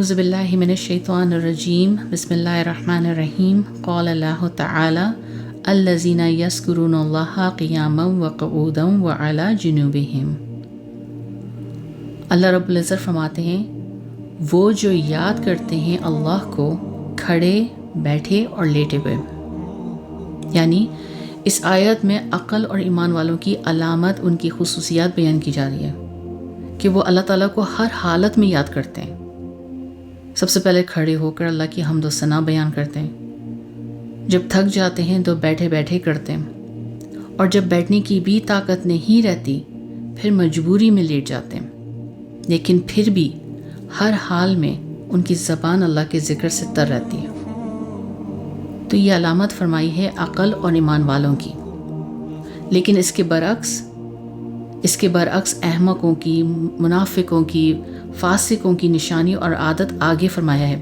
اعوذ باللہ من الشیطان الرجیم بسم اللہ الرحمن الرحیم قال اللہ تعالی الذین یذکرون اللہ قیاما وقعودا وعلی جنوبہم۔ اللہ رب العزت فرماتے ہیں وہ جو یاد کرتے ہیں اللہ کو کھڑے، بیٹھے اور لیٹے ہوئے۔ یعنی اس آیت میں عقل اور ایمان والوں کی علامت، ان کی خصوصیات بیان کی جا رہی ہے کہ وہ اللہ تعالیٰ کو ہر حالت میں یاد کرتے ہیں۔ سب سے پہلے کھڑے ہو کر اللہ کی حمد و ثنا بیان کرتے ہیں، جب تھک جاتے ہیں تو بیٹھے بیٹھے کرتے ہیں، اور جب بیٹھنے کی بھی طاقت نہیں رہتی پھر مجبوری میں لیٹ جاتے ہیں، لیکن پھر بھی ہر حال میں ان کی زبان اللہ کے ذکر سے تر رہتی ہے۔ تو یہ علامت فرمائی ہے عقل اور ایمان والوں کی۔ لیکن اس کے برعکس احمقوں کی، منافقوں کی، فاسقوں کی نشانی اور عادت آگے فرمایا ہے۔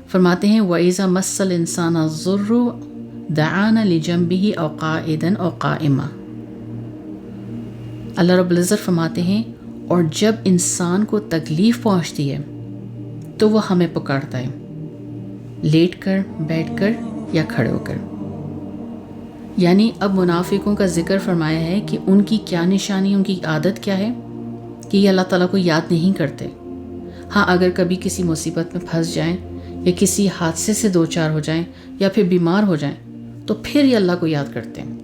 فرماتے ہیں وَإِذَا مَسَّ الْإِنسَانَ الضُّرُّ دَعَانَا لِجَنبِهِ أَوْ قَاعِدًا أَوْ قَائِمًا۔ اللہ رب العزت فرماتے ہیں اور جب انسان کو تکلیف پہنچتی ہے تو وہ ہمیں پکارتا ہے، لیٹ کر، بیٹھ کر یا کھڑے ہو کر۔ یعنی اب منافقوں کا ذکر فرمایا ہے کہ ان کی کیا نشانی، ان کی عادت کیا ہے کہ یہ اللہ تعالیٰ کو یاد نہیں کرتے۔ ہاں، اگر کبھی کسی مصیبت میں پھنس جائیں یا کسی حادثے سے دوچار ہو جائیں یا پھر بیمار ہو جائیں تو پھر یہ اللہ کو یاد کرتے ہیں،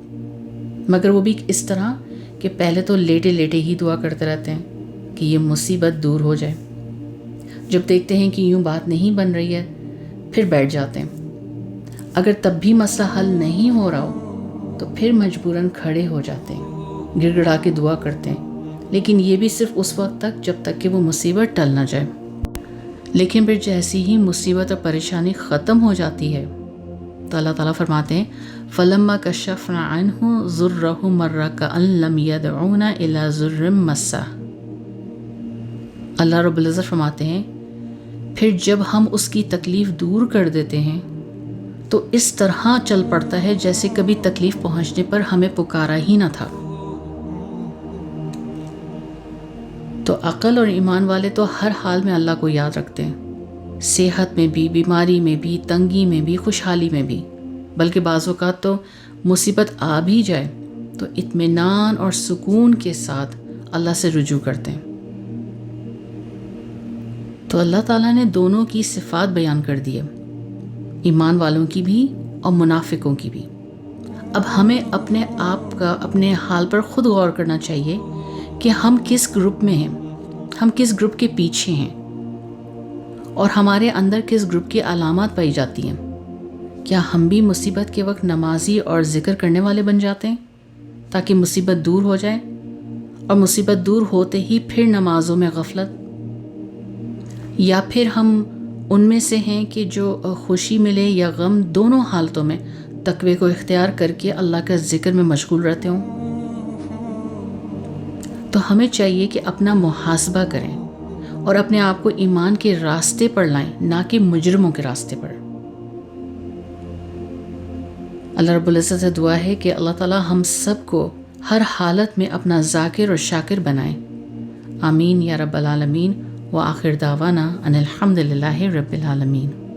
مگر وہ بھی اس طرح کہ پہلے تو لیٹے لیٹے ہی دعا کرتے رہتے ہیں کہ یہ مصیبت دور ہو جائے۔ جب دیکھتے ہیں کہ یوں بات نہیں بن رہی ہے پھر بیٹھ جاتے ہیں۔ اگر تب بھی مسئلہ حل نہیں ہو رہا ہو تو پھر مجبوراً کھڑے ہو جاتے ہیں، گڑ گڑا کے دعا کرتے ہیں، لیکن یہ بھی صرف اس وقت تک جب تک کہ وہ مصیبت ٹل نہ جائے۔ لیکن پھر جیسی ہی مصیبت اور پریشانی ختم ہو جاتی ہے تو اللہ تعالیٰ فرماتے ہیں فَلَمَّا كَشَفْنَا عَنْهُ ضُرَّهُ مَرَّ كَأَن لَّمْ يَدْعُونَا إِلَىٰ ضُرٍّ مَّسَّهُ۔ اللہ رب العزت فرماتے ہیں پھر جب ہم اس کی تکلیف دور کر دیتے ہیں تو اس طرح چل پڑتا ہے جیسے کبھی تکلیف پہنچنے پر ہمیں پکارا ہی نہ تھا۔ تو عقل اور ایمان والے تو ہر حال میں اللہ کو یاد رکھتے ہیں، صحت میں بھی، بیماری میں بھی، تنگی میں بھی، خوشحالی میں بھی، بلکہ بعض اوقات تو مصیبت آ بھی جائے تو اطمینان اور سکون کے ساتھ اللہ سے رجوع کرتے ہیں۔ تو اللہ تعالیٰ نے دونوں کی صفات بیان کر دی ہے، ایمان والوں کی بھی اور منافقوں کی بھی۔ اب ہمیں اپنے آپ کا، اپنے حال پر خود غور کرنا چاہیے کہ ہم کس گروپ میں ہیں، ہم کس گروپ کے پیچھے ہیں، اور ہمارے اندر کس گروپ کی علامات پائی جاتی ہیں۔ کیا ہم بھی مصیبت کے وقت نمازی اور ذکر کرنے والے بن جاتے ہیں تاکہ مصیبت دور ہو جائے، اور مصیبت دور ہوتے ہی پھر نمازوں میں غفلت؟ یا پھر ہم ان میں سے ہیں کہ جو خوشی ملے یا غم، دونوں حالتوں میں تقوی کو اختیار کر کے اللہ کا ذکر میں مشغول رہتے ہوں؟ تو ہمیں چاہیے کہ اپنا محاسبہ کریں اور اپنے آپ کو ایمان کے راستے پر لائیں، نہ کہ مجرموں کے راستے پر۔ اللہ رب العزت سے دعا ہے کہ اللہ تعالیٰ ہم سب کو ہر حالت میں اپنا ذاکر اور شاکر بنائیں۔ آمین یا رب العالمین۔ وآخر دعوانا ان الحمد للہ رب العالمین۔